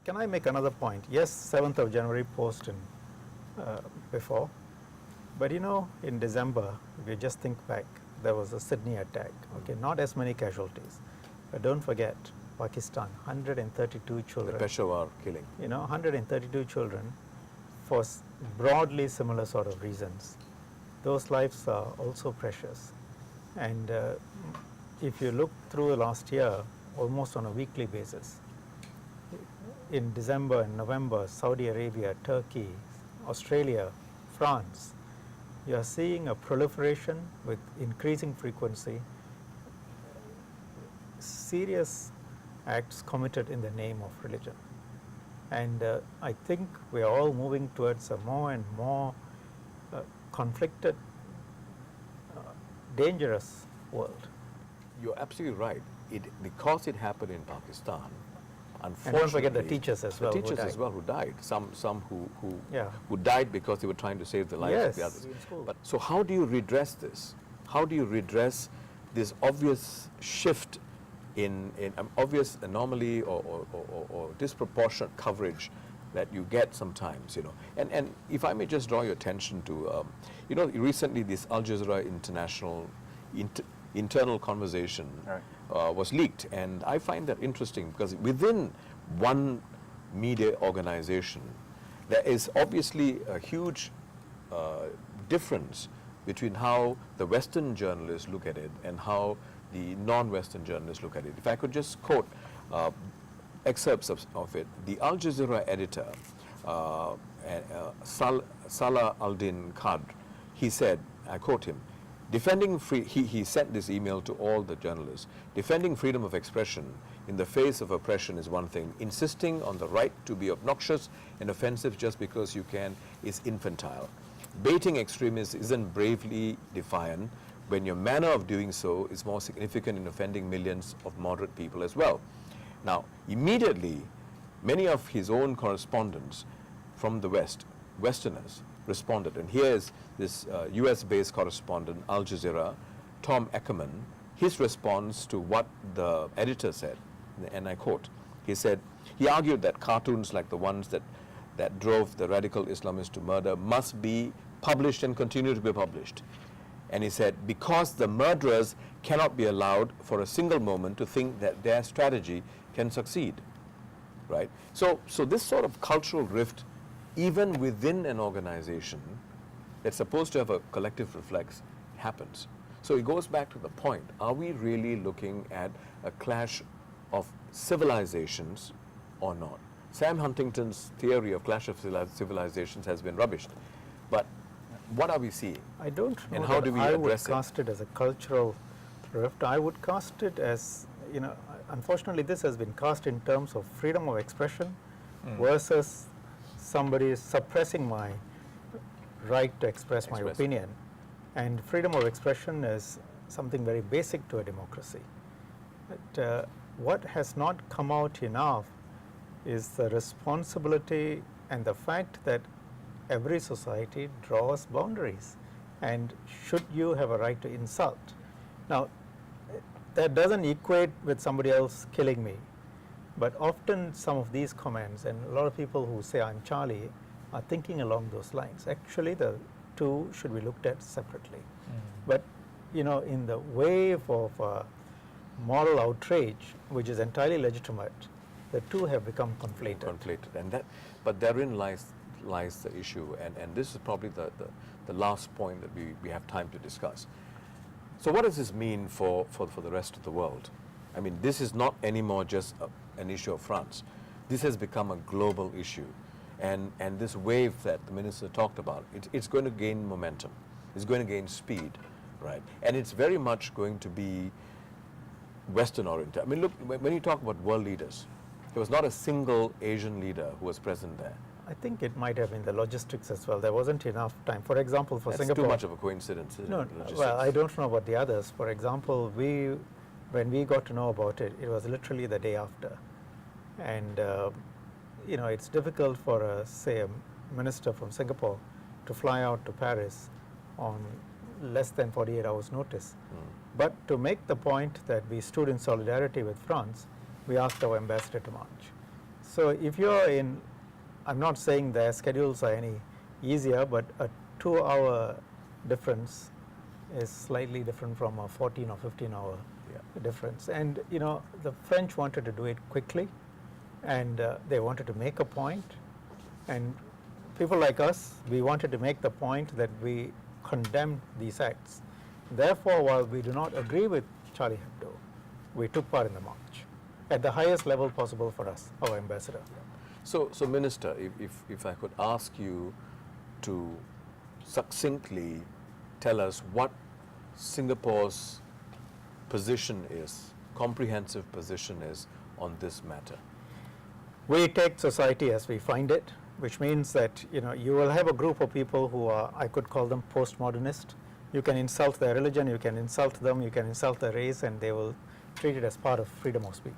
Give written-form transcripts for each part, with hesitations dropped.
can I make another point? Yes, 7th of January post and before, but you know, in December, if you just think back, there was a Sydney attack. Okay, not as many casualties, but don't forget Pakistan, 132 children. The Peshawar killing. You know, 132 children for broadly similar sort of reasons. Those lives are also precious. And if you look through the last year, almost on a weekly basis, in December and November, Saudi Arabia, Turkey, Australia, France, you are seeing a proliferation with increasing frequency, serious acts committed in the name of religion. And I think we are all moving towards a more and more conflicted, dangerous world. You're absolutely right. Because it happened in Pakistan, unfortunately, and don't forget the teachers as well. The teachers as well who died. Some yeah. who died because they were trying to save the lives of the others. But so how do you redress this? How do you redress this obvious shift in obvious anomaly or disproportionate coverage that you get sometimes, you know? And if I may just draw your attention to, you know, recently this Al Jazeera International internal conversation was leaked, and I find that interesting because within one media organization there is obviously a huge difference between how the Western journalists look at it and how the non-Western journalists look at it. If I could just quote excerpts of it, the Al Jazeera editor Salah al-Din Qadr, he said, I quote him, defending he sent this email to all the journalists. Defending freedom of expression in the face of oppression is one thing. Insisting on the right to be obnoxious and offensive just because you can is infantile. Baiting extremists isn't bravely defiant when your manner of doing so is more significant in offending millions of moderate people as well. Now, immediately, many of his own correspondents from the West, Westerners, responded. And here is this US-based correspondent, Al Jazeera, Tom Ackerman, his response to what the editor said, and I quote, he said, he argued that cartoons like the ones that drove the radical Islamists to murder must be published and continue to be published. And he said, because the murderers cannot be allowed for a single moment to think that their strategy can succeed, right? So this sort of cultural rift, even within an organization that's supposed to have a collective reflex, happens. So it goes back to the point, are we really looking at a clash of civilizations or not? Sam Huntington's theory of clash of civilizations has been rubbished, but what are we seeing? I don't know. And how do we address it? I would cast it as a cultural rift. I would cast it as, you know, unfortunately this has been cast in terms of freedom of expression versus somebody is suppressing my right to express my opinion. And freedom of expression is something very basic to a democracy. But what has not come out enough is the responsibility and the fact that every society draws boundaries. And should you have a right to insult? Now, that doesn't equate with somebody else killing me. But often some of these comments, and a lot of people who say I'm Charlie, are thinking along those lines. Actually, the two should be looked at separately. But, you know, in the wave of moral outrage, which is entirely legitimate, the two have become conflated. And but therein lies the issue, and this is probably the last point that we have time to discuss. So what does this mean for the rest of the world? I mean, this is not anymore just an issue of France. This has become a global issue. And this wave that the minister talked about, it's going to gain momentum. It's going to gain speed, right? And it's very much going to be Western oriented. I mean, look, when you talk about world leaders, there was not a single Asian leader who was present there. I think it might have been the logistics as well. There wasn't enough time. For example, for Singapore. That's too much of a coincidence, isn't it? No, well, I don't know about the others. For example, when we got to know about it, it was literally the day after. And, you know, it's difficult for, say, a minister from Singapore to fly out to Paris on less than 48 hours notice. But to make the point that we stood in solidarity with France, we asked our ambassador to march. So if you're in, I'm not saying their schedules are any easier, but a 2-hour difference is slightly different from a 14 or 15-hour difference. And you know, the French wanted to do it quickly, and they wanted to make a point, and people like us, we wanted to make the point that we condemn these acts. Therefore, while we do not agree with Charlie Hebdo, we took part in the march at the highest level possible for us, our ambassador. So Minister, if I could ask you to succinctly tell us what Singapore's position is, comprehensive position is on this matter. We take society as we find it, which means that you know, you will have a group of people who are, I could call them postmodernist. You can insult their religion, you can insult them, you can insult their race, and they will treat it as part of freedom of speech.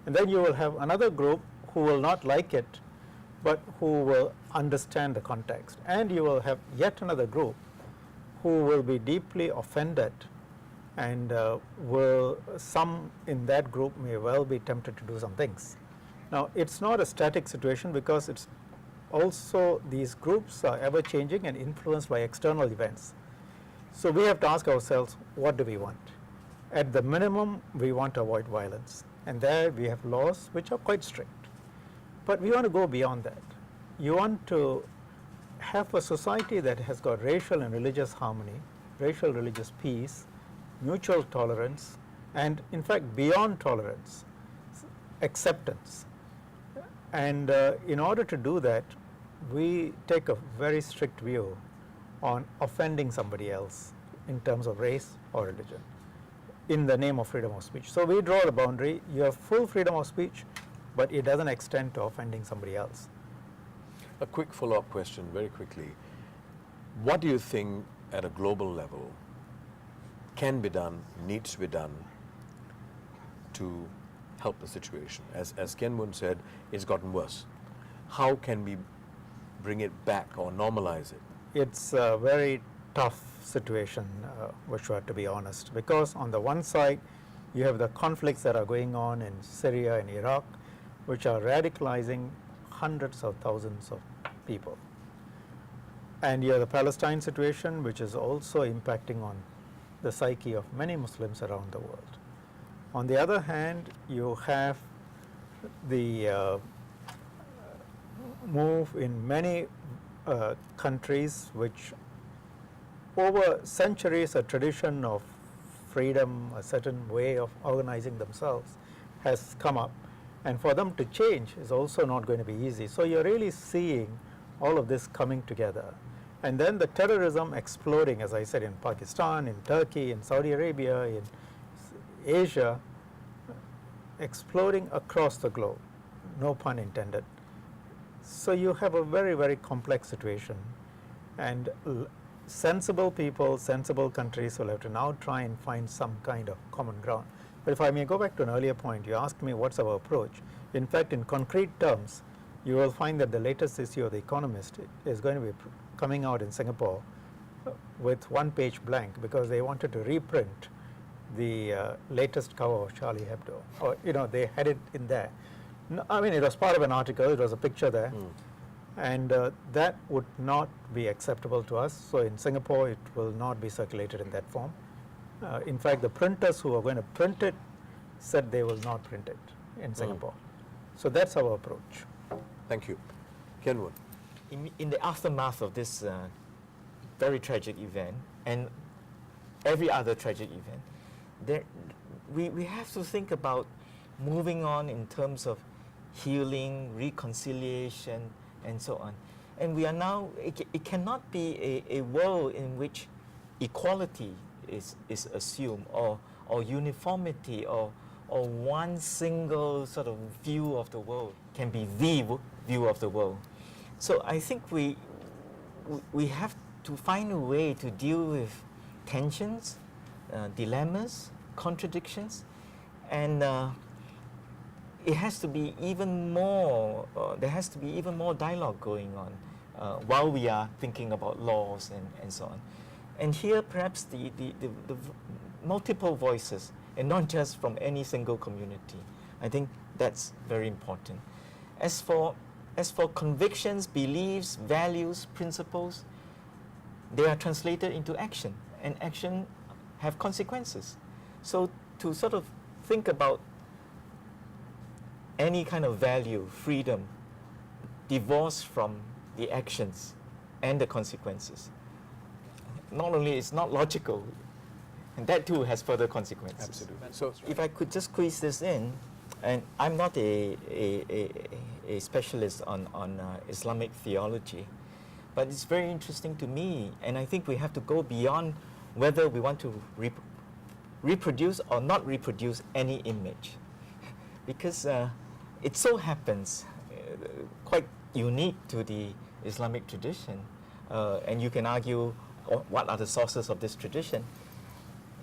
And then you will have another group who will not like it, but who will understand the context. And you will have yet another group who will be deeply offended, and some in that group may well be tempted to do some things. Now, it's not a static situation, because it's also, these groups are ever changing and influenced by external events. So we have to ask ourselves, what do we want? At the minimum, we want to avoid violence, and there we have laws which are quite strict. But we want to go beyond that. You want to have a society that has got racial and religious harmony, racial religious peace, mutual tolerance, and in fact beyond tolerance, acceptance. And in order to do that, we take a very strict view on offending somebody else in terms of race or religion in the name of freedom of speech. So we draw the boundary. You have full freedom of speech, but it doesn't extend to offending somebody else. A quick follow-up question, very quickly. What do you think at a global level can be done, needs to be done to help the situation? As Kian Woon said, it's gotten worse. How can we bring it back or normalize it? It's a very tough situation, Viswa, to be honest, because on the one side, you have the conflicts that are going on in Syria and Iraq, which are radicalizing hundreds of thousands of people. And you have the Palestine situation, which is also impacting on the psyche of many Muslims around the world. On the other hand, you have the move in many countries which over centuries a tradition of freedom, a certain way of organizing themselves has come up, and for them to change is also not going to be easy. So you're really seeing all of this coming together. And then the terrorism exploding, as I said, in Pakistan, in Turkey, in Saudi Arabia, in Asia, exploding across the globe, no pun intended. So you have a very, very complex situation, and sensible people, sensible countries will have to now try and find some kind of common ground. But if I may go back to an earlier point, you asked me what's our approach. In fact, in concrete terms, you will find that the latest issue of The Economist is going to be coming out in Singapore with one page blank, because they wanted to reprint the latest cover of Charlie Hebdo. Or, you know, they had it in there. No, I mean, it was part of an article, it was a picture there. And that would not be acceptable to us. So in Singapore, it will not be circulated in that form. In fact, the printers who are going to print it said they will not print it in Singapore. So that's our approach. Thank you. Kian Woon. In the aftermath of this very tragic event, and every other tragic event, we have to think about moving on in terms of healing, reconciliation, and so on. And we are now, it cannot be a world in which equality is assumed, or uniformity, or one single sort of view of the world can be the view of the world. So I think we have to find a way to deal with tensions, dilemmas, contradictions, and it has to be even more, there has to be even more dialogue going on while we are thinking about laws and so on. And here perhaps the multiple voices, and not just from any single community. I think that's very important. As for convictions, beliefs, values, principles, they are translated into action, and action have consequences. So to sort of think about any kind of value, freedom, divorced from the actions and the consequences, not only is not logical, and that too has further consequences. Absolutely. So If I could just squeeze this in, and I'm not a specialist on Islamic theology, but it's very interesting to me, and I think we have to go beyond whether we want to reproduce or not reproduce any image. Because it so happens, quite unique to the Islamic tradition, and you can argue what are the sources of this tradition,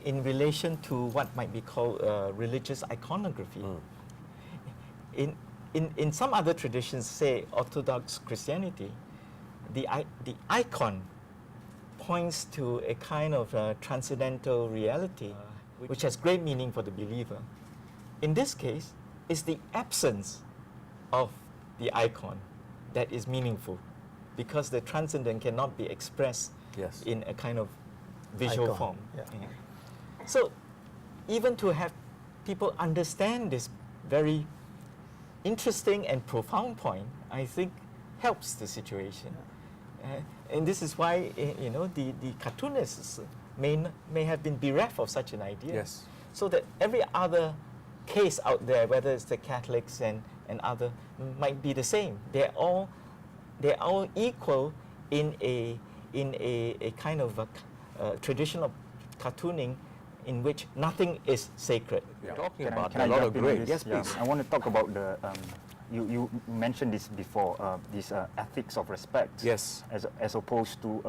in relation to what might be called religious iconography. In some other traditions, say Orthodox Christianity, the icon points to a kind of transcendental reality which has great meaning for the believer. In this case, it's the absence of the icon that is meaningful, because the transcendent cannot be expressed Yes. in a kind of visual Icon, form. yeah. So even to have people understand this very interesting and profound point, I think helps the situation. And this is why the cartoonists may have been bereft of such an idea. Yes. So that every other case out there, whether it's the Catholics and other, might be the same. They're all equal in a kind of a tradition of cartooning in which nothing is sacred. We're talking Can about I a lot of jump in on great. this? Yes, Yeah. please. I want to talk about the, you mentioned this before, this ethics of respect. Yes. As opposed to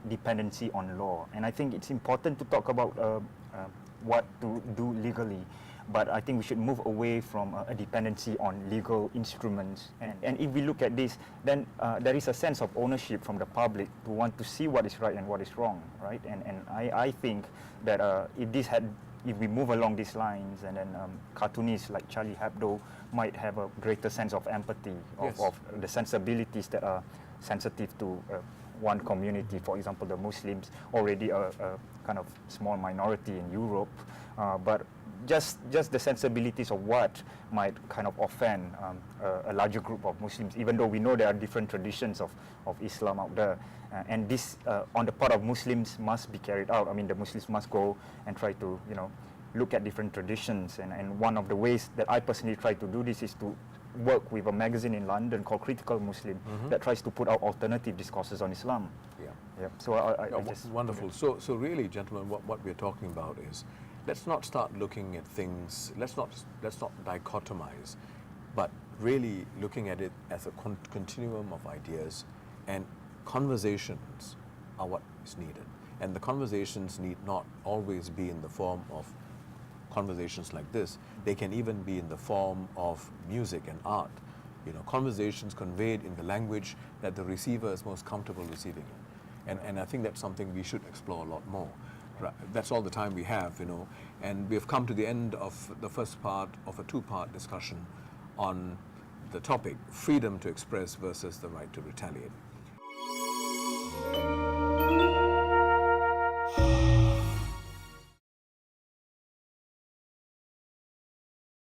dependency on law. And I think it's important to talk about what to do legally. But I think we should move away from a dependency on legal instruments. And if we look at this, then there is a sense of ownership from the public to want to see what is right and what is wrong, right? And I think that if we move along these lines, and then cartoonists like Charlie Hebdo might have a greater sense of empathy Yes. of the sensibilities that are sensitive to one community, for example, the Muslims, already a kind of small minority in Europe, but just the sensibilities of what might kind of offend a larger group of Muslims, even though we know there are different traditions of Islam out there. And this, on the part of Muslims, must be carried out. I mean, the Muslims must go and try to, look at different traditions. And one of the ways that I personally try to do this is to work with a magazine in London called Critical Muslim that tries to put out alternative discourses on Islam. Yeah. Yeah. So I No, just wonderful. So really, gentlemen, what we're talking about is, let's not start looking at things. Let's not dichotomize, but really looking at it as a continuum of ideas, and conversations are what is needed. And the conversations need not always be in the form of conversations like this. They can even be in the form of music and art. Conversations conveyed in the language that the receiver is most comfortable receiving it. And I think that's something we should explore a lot more. Right. That's all the time we have, and we've come to the end of the first part of a two-part discussion on the topic, freedom to express versus the right to retaliate.